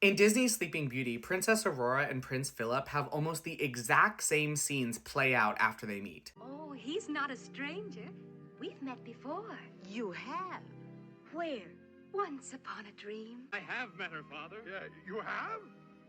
In Disney's Sleeping Beauty, Princess Aurora and Prince Philip have almost the exact same scenes play out after they meet. Oh, he's not a stranger. We've met before. You have? Where? Once upon a dream. I have met her father. Yeah, you have?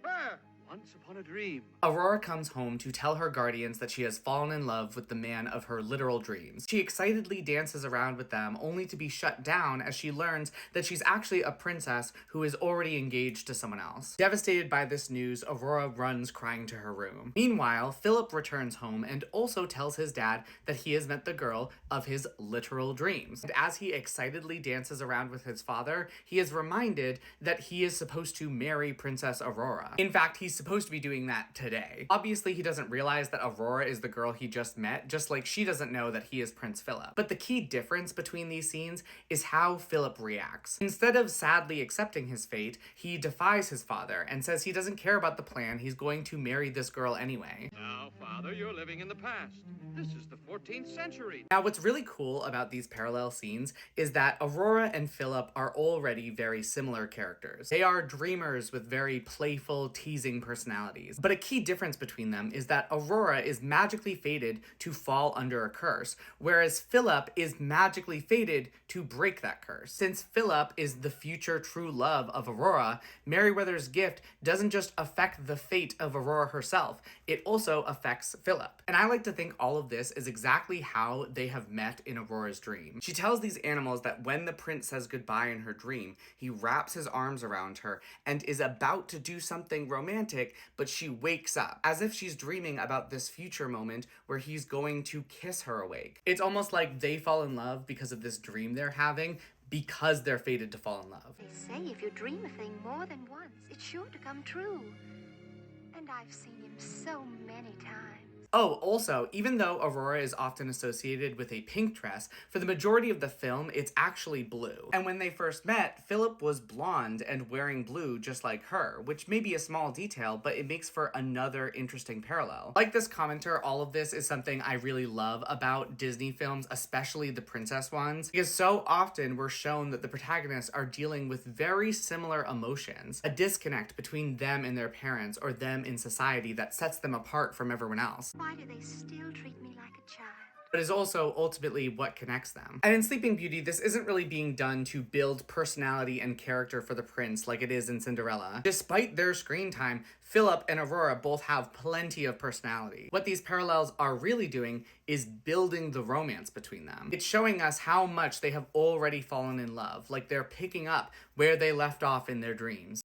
Where? Once upon a dream. Aurora comes home to tell her guardians that she has fallen in love with the man of her literal dreams. She excitedly dances around with them, only to be shut down as she learns that she's actually a princess who is already engaged to someone else. Devastated by this news, Aurora runs crying to her room. Meanwhile, Philip returns home and also tells his dad that he has met the girl of his literal dreams. And as he excitedly dances around with his father, he is reminded that he is supposed to marry Princess Aurora. In fact, he's supposed to be doing that today. Obviously, he doesn't realize that Aurora is the girl he just met, just like she doesn't know that he is Prince Philip. But the key difference between these scenes is how Philip reacts. Instead of sadly accepting his fate, he defies his father and says he doesn't care about the plan, he's going to marry this girl anyway. Now, Father, you're living in the past. This is the 14th century. Now, what's really cool about these parallel scenes is that Aurora and Philip are already very similar characters. They are dreamers with very playful, teasing personalities. But a key difference between them is that Aurora is magically fated to fall under a curse, whereas Philip is magically fated to break that curse. Since Philip is the future true love of Aurora, Merryweather's gift doesn't just affect the fate of Aurora herself, it also affects Philip. And I like to think all of this is exactly how they have met in Aurora's dream. She tells these animals that when the prince says goodbye in her dream, he wraps his arms around her and is about to do something romantic, but she wakes up, as if she's dreaming about this future moment where he's going to kiss her awake. It's almost like they fall in love because of this dream they're having, because they're fated to fall in love. They say if you dream a thing more than once, it's sure to come true. And I've seen him so many times. Oh, also, even though Aurora is often associated with a pink dress, for the majority of the film, it's actually blue. And when they first met, Philip was blonde and wearing blue just like her, which may be a small detail, but it makes for another interesting parallel. Like this commenter, all of this is something I really love about Disney films, especially the princess ones, because so often we're shown that the protagonists are dealing with very similar emotions, a disconnect between them and their parents or them in society that sets them apart from everyone else. Why do they still treat me like a child? But is also ultimately what connects them. And in Sleeping Beauty, this isn't really being done to build personality and character for the prince like it is in Cinderella. Despite their screen time, Philip and Aurora both have plenty of personality. What these parallels are really doing is building the romance between them. It's showing us how much they have already fallen in love, like they're picking up where they left off in their dreams.